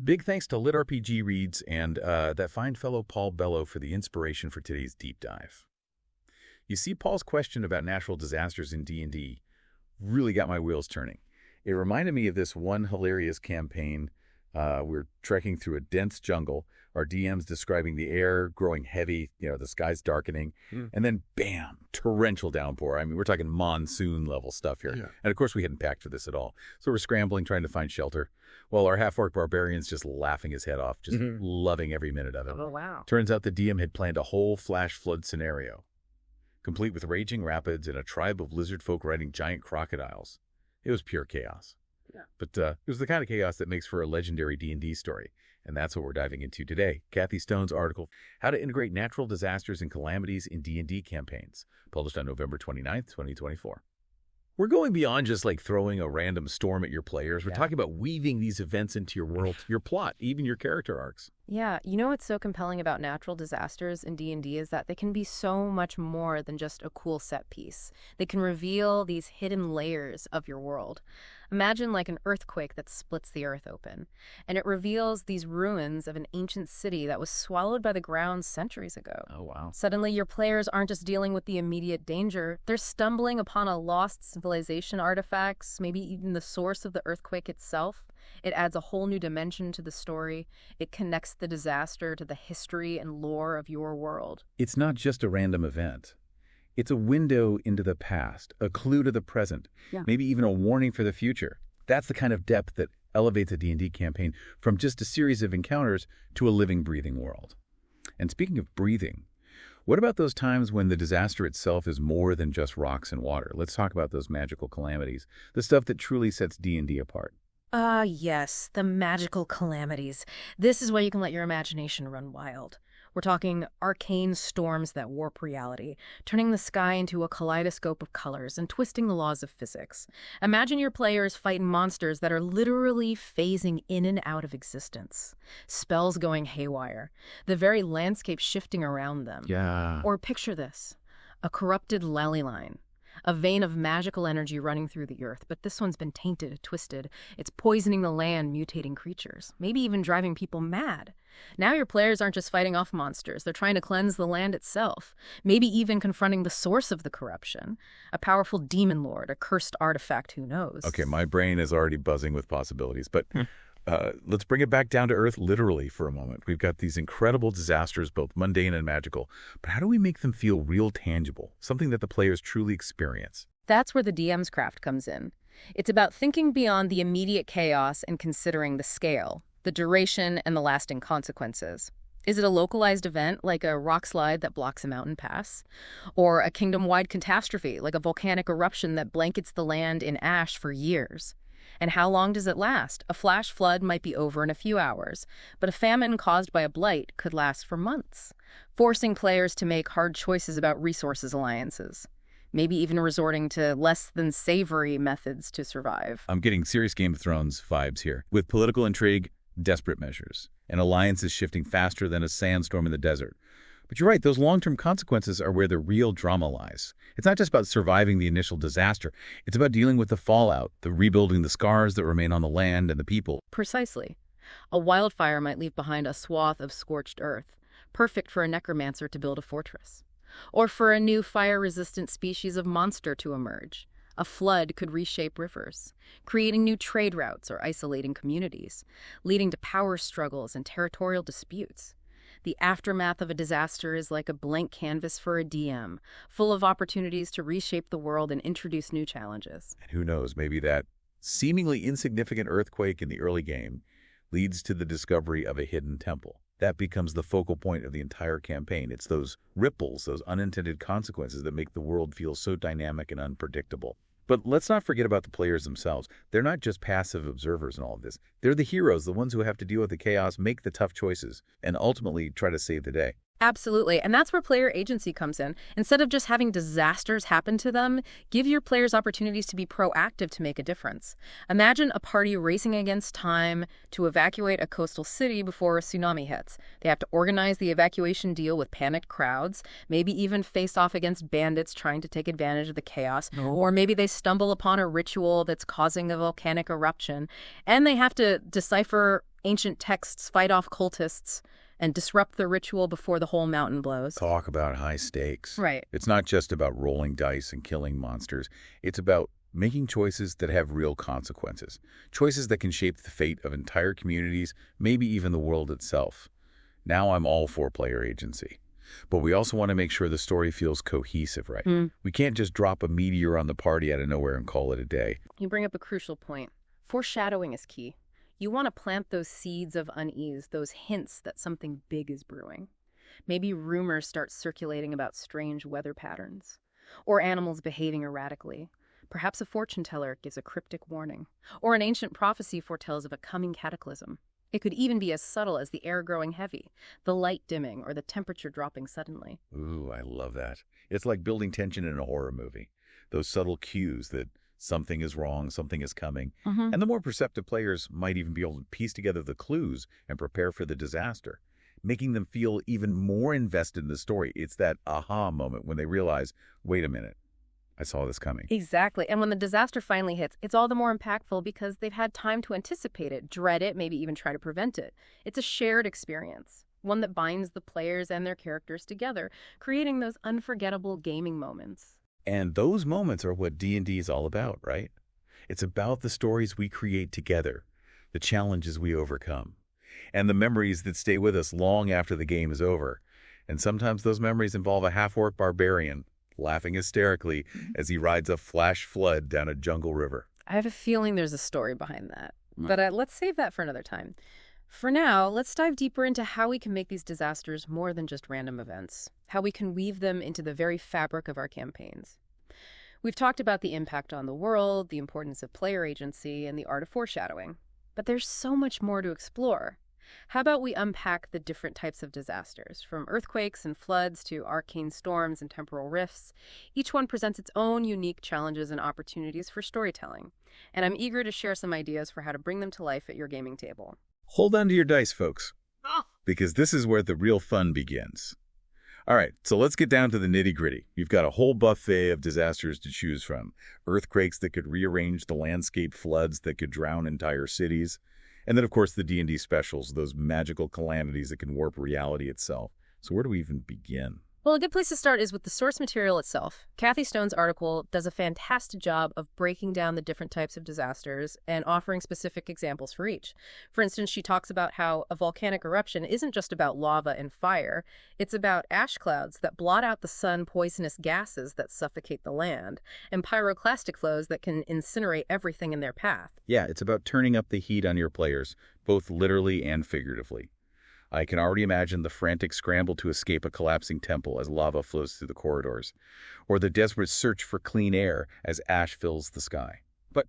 Big thanks to LitRPG Reads and that fine fellow Paul Bello for the inspiration for today's deep dive. You see, Paul's question about natural disasters in D&D really got my wheels turning. It reminded me of this one hilarious campaign. We're trekking through a dense jungle, our DM's describing the air growing heavy, the sky's darkening, and then bam, torrential downpour. I mean, we're talking monsoon-level stuff here. Yeah. And of course, we hadn't packed for this at all. So we're scrambling, trying to find shelter, while our half-orc barbarian's just laughing his head off, just loving every minute of it. Oh, wow. Turns out the DM had planned a whole flash flood scenario, complete with raging rapids and a tribe of lizard folk riding giant crocodiles. It was pure chaos. Yeah. But it was the kind of chaos that makes for a legendary D&D story. And that's what we're diving into today. Kathy Stone's article, How to Integrate Natural Disasters and Calamities in D&D Campaigns, published on November 29th, 2024. We're going beyond just like throwing a random storm at your players. We're talking about weaving these events into your world, your plot, even your character arcs. Yeah, what's so compelling about natural disasters in D&D is that they can be so much more than just a cool set piece. They can reveal these hidden layers of your world. Imagine like an earthquake that splits the earth open, and it reveals these ruins of an ancient city that was swallowed by the ground centuries ago. Oh, wow. Suddenly, your players aren't just dealing with the immediate danger, they're stumbling upon a lost civilization artifacts, maybe even the source of the earthquake itself. It adds a whole new dimension to the story. It connects the disaster to the history and lore of your world. It's not just a random event. It's a window into the past, a clue to the present, maybe even a warning for the future. That's the kind of depth that elevates a D&D campaign from just a series of encounters to a living, breathing world. And speaking of breathing, what about those times when the disaster itself is more than just rocks and water? Let's talk about those magical calamities, the stuff that truly sets D&D apart. Yes, the magical calamities. This is where you can let your imagination run wild. We're talking arcane storms that warp reality, turning the sky into a kaleidoscope of colors and twisting the laws of physics. Imagine your players fighting monsters that are literally phasing in and out of existence. Spells going haywire, the very landscape shifting around them. Yeah. Or picture this, a corrupted lally line. A vein of magical energy running through the earth, but this one's been tainted, twisted. It's poisoning the land, mutating creatures, maybe even driving people mad. Now your players aren't just fighting off monsters, they're trying to cleanse the land itself, maybe even confronting the source of the corruption. A powerful demon lord, a cursed artifact, who knows? Okay, my brain is already buzzing with possibilities, but let's bring it back down to earth literally for a moment. We've got these incredible disasters, both mundane and magical, but how do we make them feel real tangible, something that the players truly experience? That's where the DM's craft comes in. It's about thinking beyond the immediate chaos and considering the scale, the duration, and the lasting consequences. Is it a localized event, like a rock slide that blocks a mountain pass? Or a kingdom-wide catastrophe, like a volcanic eruption that blankets the land in ash for years? And how long does it last? A flash flood might be over in a few hours, but a famine caused by a blight could last for months, forcing players to make hard choices about resources alliances, maybe even resorting to less than savory methods to survive. I'm getting serious Game of Thrones vibes here, with political intrigue, desperate measures, and alliances shifting faster than a sandstorm in the desert. But you're right, those long-term consequences are where the real drama lies. It's not just about surviving the initial disaster. It's about dealing with the fallout, the rebuilding the scars that remain on the land and the people. Precisely. A wildfire might leave behind a swath of scorched earth, perfect for a necromancer to build a fortress. Or for a new fire-resistant species of monster to emerge. A flood could reshape rivers, creating new trade routes or isolating communities, leading to power struggles and territorial disputes. The aftermath of a disaster is like a blank canvas for a DM, full of opportunities to reshape the world and introduce new challenges. And who knows, maybe that seemingly insignificant earthquake in the early game leads to the discovery of a hidden temple. That becomes the focal point of the entire campaign. It's those ripples, those unintended consequences that make the world feel so dynamic and unpredictable. But let's not forget about the players themselves. They're not just passive observers in all of this. They're the heroes, the ones who have to deal with the chaos, make the tough choices, and ultimately try to save the day. Absolutely. And that's where player agency comes in. Instead of just having disasters happen to them, give your players opportunities to be proactive to make a difference. Imagine a party racing against time to evacuate a coastal city before a tsunami hits. They have to organize the evacuation deal with panicked crowds, maybe even face off against bandits trying to take advantage of the chaos, or maybe they stumble upon a ritual that's causing a volcanic eruption, and they have to decipher ancient texts fight off cultists, and disrupt the ritual before the whole mountain blows. Talk about high stakes. Right. It's not just about rolling dice and killing monsters. It's about making choices that have real consequences. Choices that can shape the fate of entire communities, maybe even the world itself. Now I'm all for player agency. But we also want to make sure the story feels cohesive, right? We can't just drop a meteor on the party out of nowhere and call it a day. You bring up a crucial point. Foreshadowing is key. You want to plant those seeds of unease, those hints that something big is brewing. Maybe rumors start circulating about strange weather patterns, or animals behaving erratically. Perhaps a fortune teller gives a cryptic warning, or an ancient prophecy foretells of a coming cataclysm. It could even be as subtle as the air growing heavy, the light dimming, or the temperature dropping suddenly. Ooh, I love that. It's like building tension in a horror movie. Those subtle cues that something is wrong, something is coming. And the more perceptive players might even be able to piece together the clues and prepare for the disaster, making them feel even more invested in the story. It's that aha moment when they realize, wait a minute, I saw this coming. Exactly. And when the disaster finally hits, it's all the more impactful because they've had time to anticipate it, dread it, maybe even try to prevent it. It's a shared experience, one that binds the players and their characters together, creating those unforgettable gaming moments. And those moments are what D&D is all about, right? It's about the stories we create together, the challenges we overcome, and the memories that stay with us long after the game is over. And sometimes those memories involve a half-orc barbarian laughing hysterically as he rides a flash flood down a jungle river. I have a feeling there's a story behind that, but let's save that for another time. For now, let's dive deeper into how we can make these disasters more than just random events, how we can weave them into the very fabric of our campaigns. We've talked about the impact on the world, the importance of player agency, and the art of foreshadowing. But there's so much more to explore. How about we unpack the different types of disasters, from earthquakes and floods to arcane storms and temporal rifts? Each one presents its own unique challenges and opportunities for storytelling, and I'm eager to share some ideas for how to bring them to life at your gaming table. Hold on to your dice, folks, because this is where the real fun begins. All right, so let's get down to the nitty-gritty. You've got a whole buffet of disasters to choose from. Earthquakes that could rearrange the landscape, floods that could drown entire cities, and then, of course, the D&D specials, those magical calamities that can warp reality itself. So where do we even begin? Well, a good place to start is with the source material itself. Kathy Stone's article does a fantastic job of breaking down the different types of disasters and offering specific examples for each. For instance, she talks about how a volcanic eruption isn't just about lava and fire. It's about ash clouds that blot out the sun, poisonous gases that suffocate the land, and pyroclastic flows that can incinerate everything in their path. Yeah, it's about turning up the heat on your players, both literally and figuratively. I can already imagine the frantic scramble to escape a collapsing temple as lava flows through the corridors, or the desperate search for clean air as ash fills the sky. But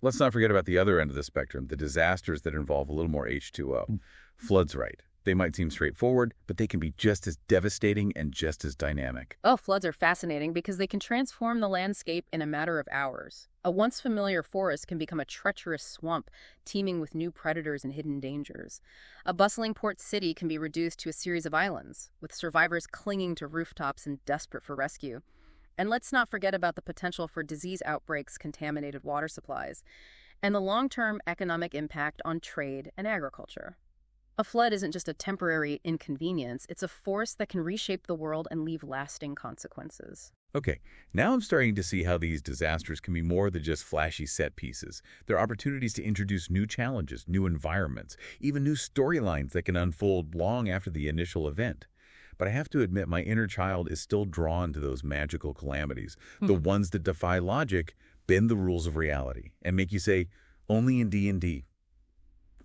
let's not forget about the other end of the spectrum, the disasters that involve a little more H2O. Floods, right. They might seem straightforward, but they can be just as devastating and just as dynamic. Oh, floods are fascinating because they can transform the landscape in a matter of hours. A once familiar forest can become a treacherous swamp, teeming with new predators and hidden dangers. A bustling port city can be reduced to a series of islands, with survivors clinging to rooftops and desperate for rescue. And let's not forget about the potential for disease outbreaks, contaminated water supplies, and the long-term economic impact on trade and agriculture. A flood isn't just a temporary inconvenience, it's a force that can reshape the world and leave lasting consequences. Okay, now I'm starting to see how these disasters can be more than just flashy set pieces. They're opportunities to introduce new challenges, new environments, even new storylines that can unfold long after the initial event. But I have to admit, my inner child is still drawn to those magical calamities, the ones that defy logic, bend the rules of reality, and make you say, only in D&D.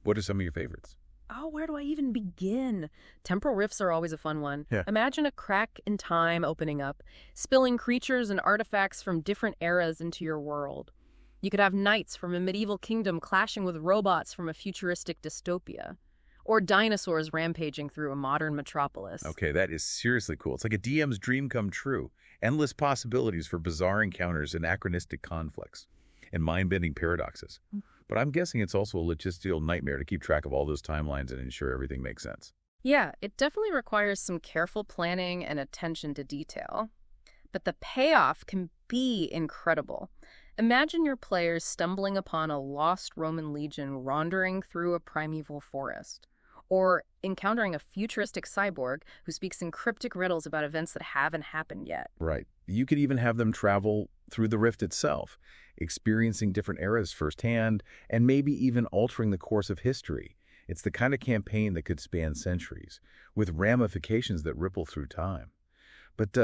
What are some of your favorites? Oh, where do I even begin? Temporal rifts are always a fun one. Yeah. Imagine a crack in time opening up, spilling creatures and artifacts from different eras into your world. You could have knights from a medieval kingdom clashing with robots from a futuristic dystopia. Or dinosaurs rampaging through a modern metropolis. Okay, that is seriously cool. It's like a DM's dream come true. Endless possibilities for bizarre encounters, anachronistic conflicts, and mind-bending paradoxes. But I'm guessing it's also a logistical nightmare to keep track of all those timelines and ensure everything makes sense. Yeah, it definitely requires some careful planning and attention to detail. But the payoff can be incredible. Imagine your players stumbling upon a lost Roman legion wandering through a primeval forest, or encountering a futuristic cyborg who speaks in cryptic riddles about events that haven't happened yet. Right. You could even have them travel through the rift itself, experiencing different eras firsthand, and maybe even altering the course of history. It's the kind of campaign that could span centuries, with ramifications that ripple through time. But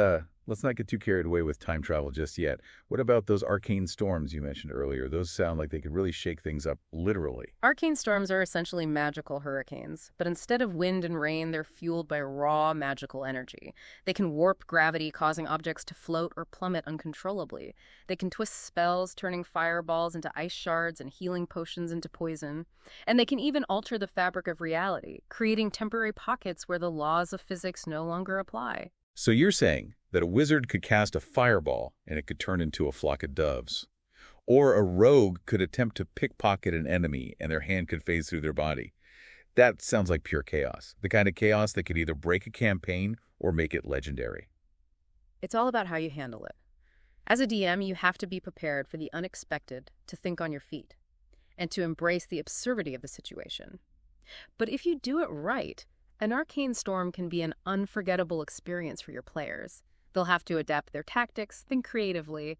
let's not get too carried away with time travel just yet. What about those arcane storms you mentioned earlier? Those sound like they could really shake things up literally. Arcane storms are essentially magical hurricanes, but instead of wind and rain, they're fueled by raw magical energy. They can warp gravity, causing objects to float or plummet uncontrollably. They can twist spells, turning fireballs into ice shards and healing potions into poison. And they can even alter the fabric of reality, creating temporary pockets where the laws of physics no longer apply. So you're saying that a wizard could cast a fireball and it could turn into a flock of doves. Or a rogue could attempt to pickpocket an enemy and their hand could phase through their body. That sounds like pure chaos. The kind of chaos that could either break a campaign or make it legendary. It's all about how you handle it. As a DM, you have to be prepared for the unexpected, to think on your feet, and to embrace the absurdity of the situation. But if you do it right, an arcane storm can be an unforgettable experience for your players. They'll have to adapt their tactics, think creatively,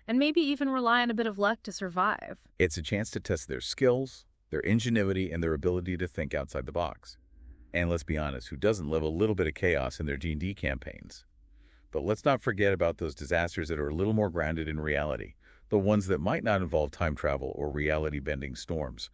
and maybe even rely on a bit of luck to survive. It's a chance to test their skills, their ingenuity, and their ability to think outside the box. And let's be honest, who doesn't love a little bit of chaos in their D&D campaigns? But let's not forget about those disasters that are a little more grounded in reality, the ones that might not involve time travel or reality-bending storms,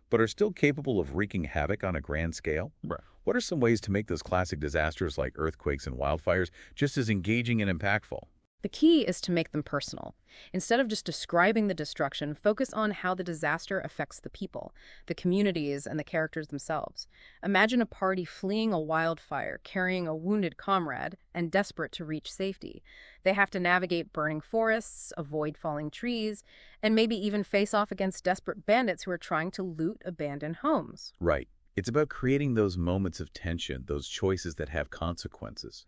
but are still capable of wreaking havoc on a grand scale. Right. What are some ways to make those classic disasters like earthquakes and wildfires just as engaging and impactful? The key is to make them personal. Instead of just describing the destruction, focus on how the disaster affects the people, the communities, and the characters themselves. Imagine a party fleeing a wildfire, carrying a wounded comrade, and desperate to reach safety. They have to navigate burning forests, avoid falling trees, and maybe even face off against desperate bandits who are trying to loot abandoned homes. Right. It's about creating those moments of tension, those choices that have consequences,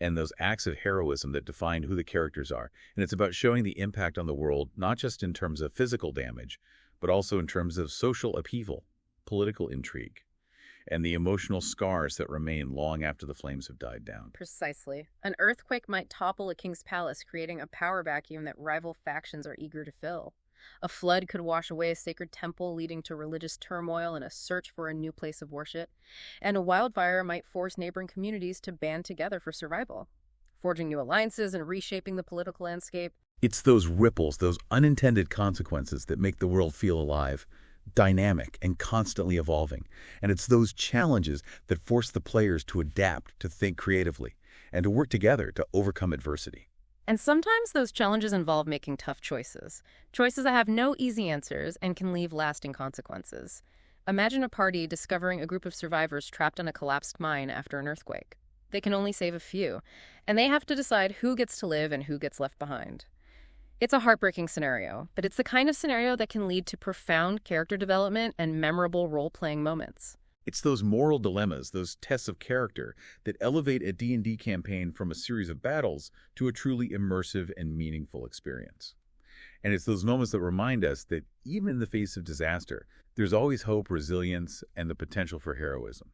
and those acts of heroism that define who the characters are. And it's about showing the impact on the world, not just in terms of physical damage, but also in terms of social upheaval, political intrigue, and the emotional scars that remain long after the flames have died down. Precisely. An earthquake might topple a king's palace, creating a power vacuum that rival factions are eager to fill. A flood could wash away a sacred temple, leading to religious turmoil and a search for a new place of worship. And a wildfire might force neighboring communities to band together for survival, forging new alliances and reshaping the political landscape. It's those ripples, those unintended consequences that make the world feel alive, dynamic, and constantly evolving. And it's those challenges that force the players to adapt, to think creatively, and to work together to overcome adversity. And sometimes those challenges involve making tough choices. Choices that have no easy answers and can leave lasting consequences. Imagine a party discovering a group of survivors trapped in a collapsed mine after an earthquake. They can only save a few, and they have to decide who gets to live and who gets left behind. It's a heartbreaking scenario, but it's the kind of scenario that can lead to profound character development and memorable role-playing moments. It's those moral dilemmas, those tests of character, that elevate a D&D campaign from a series of battles to a truly immersive and meaningful experience. And it's those moments that remind us that even in the face of disaster, there's always hope, resilience, and the potential for heroism.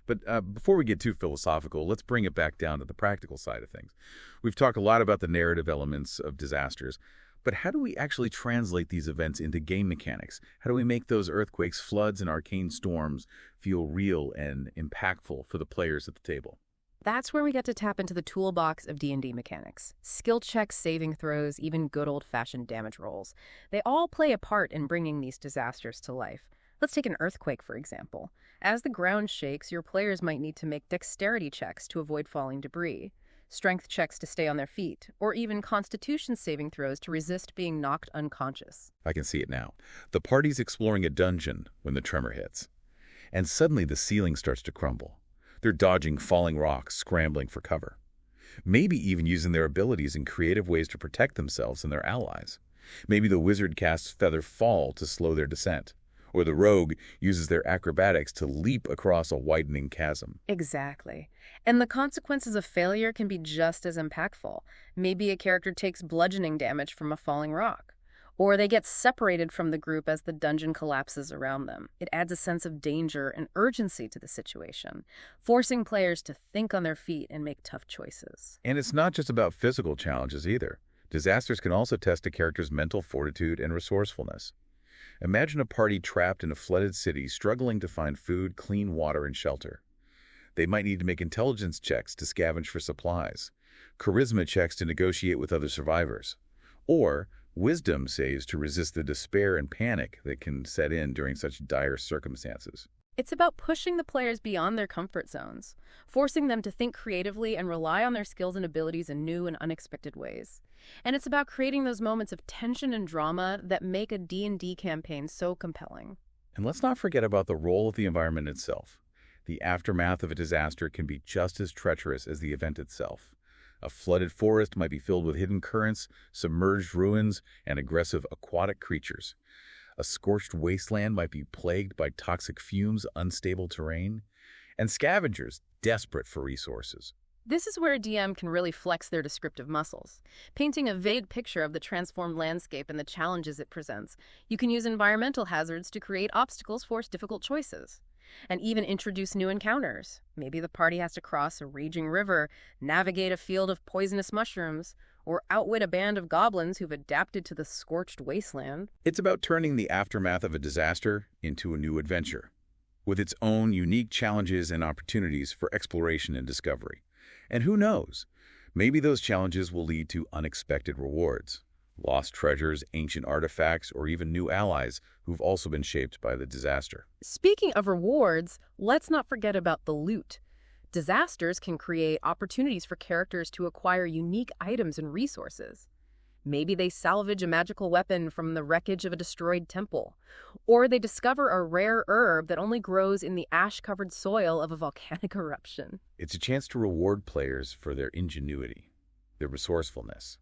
But before we get too philosophical, let's bring it back down to the practical side of things. We've talked a lot about the narrative elements of disasters, but how do we actually translate these events into game mechanics? How do we make those earthquakes, floods, and arcane storms feel real and impactful for the players at the table? That's where we get to tap into the toolbox of D&D mechanics. Skill checks, saving throws, even good old-fashioned damage rolls. They all play a part in bringing these disasters to life. Let's take an earthquake, for example. As the ground shakes, your players might need to make dexterity checks to avoid falling debris, strength checks to stay on their feet, or even constitution saving throws to resist being knocked unconscious. I can see it now. The party's exploring a dungeon when the tremor hits, and suddenly the ceiling starts to crumble. They're dodging falling rocks, scrambling for cover, maybe even using their abilities in creative ways to protect themselves and their allies. Maybe the wizard casts Feather Fall to slow their descent, or the rogue uses their acrobatics to leap across a widening chasm. Exactly. And the consequences of failure can be just as impactful. Maybe a character takes bludgeoning damage from a falling rock, Or they get separated from the group as the dungeon collapses around them. It adds a sense of danger and urgency to the situation, forcing players to think on their feet and make tough choices. And it's not just about physical challenges either. Disasters can also test a character's mental fortitude and resourcefulness. Imagine a party trapped in a flooded city struggling to find food, clean water, and shelter. They might need to make intelligence checks to scavenge for supplies, charisma checks to negotiate with other survivors, or wisdom saves to resist the despair and panic that can set in during such dire circumstances. It's about pushing the players beyond their comfort zones, forcing them to think creatively and rely on their skills and abilities in new and unexpected ways. And it's about creating those moments of tension and drama that make a D&D campaign so compelling. And let's not forget about the role of the environment itself. The aftermath of a disaster can be just as treacherous as the event itself. A flooded forest might be filled with hidden currents, submerged ruins, and aggressive aquatic creatures. A scorched wasteland might be plagued by toxic fumes, unstable terrain, and scavengers desperate for resources. This is where a DM can really flex their descriptive muscles. Painting a vague picture of the transformed landscape and the challenges it presents, you can use environmental hazards to create obstacles for difficult choices. And even introduce new encounters. Maybe the party has to cross a raging river, navigate a field of poisonous mushrooms, or outwit a band of goblins who've adapted to the scorched wasteland. It's about turning the aftermath of a disaster into a new adventure, with its own unique challenges and opportunities for exploration and discovery. And who knows, maybe those challenges will lead to unexpected rewards, lost treasures, ancient artifacts, or even new allies who've also been shaped by the disaster. Speaking of rewards, let's not forget about the loot. Disasters can create opportunities for characters to acquire unique items and resources. Maybe they salvage a magical weapon from the wreckage of a destroyed temple, or they discover a rare herb that only grows in the ash-covered soil of a volcanic eruption. It's a chance to reward players for their ingenuity, their resourcefulness,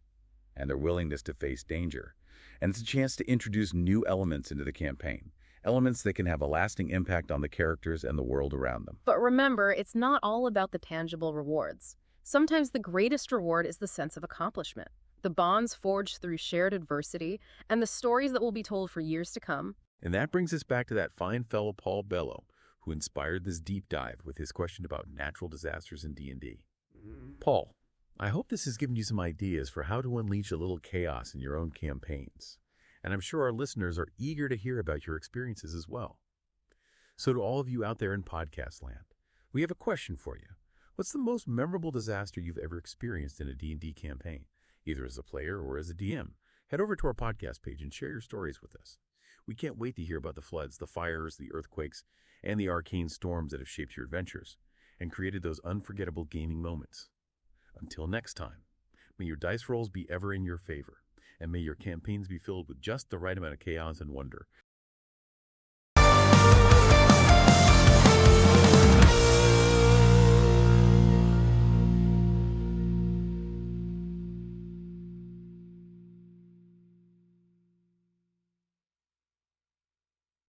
and their willingness to face danger. And it's a chance to introduce new elements into the campaign, elements that can have a lasting impact on the characters and the world around them. But remember, it's not all about the tangible rewards. Sometimes the greatest reward is the sense of accomplishment, the bonds forged through shared adversity, and the stories that will be told for years to come. And that brings us back to that fine fellow Paul Bello, who inspired this deep dive with his question about natural disasters in D&D. Paul, I hope this has given you some ideas for how to unleash a little chaos in your own campaigns. And I'm sure our listeners are eager to hear about your experiences as well. So to all of you out there in podcast land, we have a question for you. What's the most memorable disaster you've ever experienced in a D&D campaign, either as a player or as a DM? Head over to our podcast page and share your stories with us. We can't wait to hear about the floods, the fires, the earthquakes, and the arcane storms that have shaped your adventures and created those unforgettable gaming moments. Until next time, may your dice rolls be ever in your favor, and may your campaigns be filled with just the right amount of chaos and wonder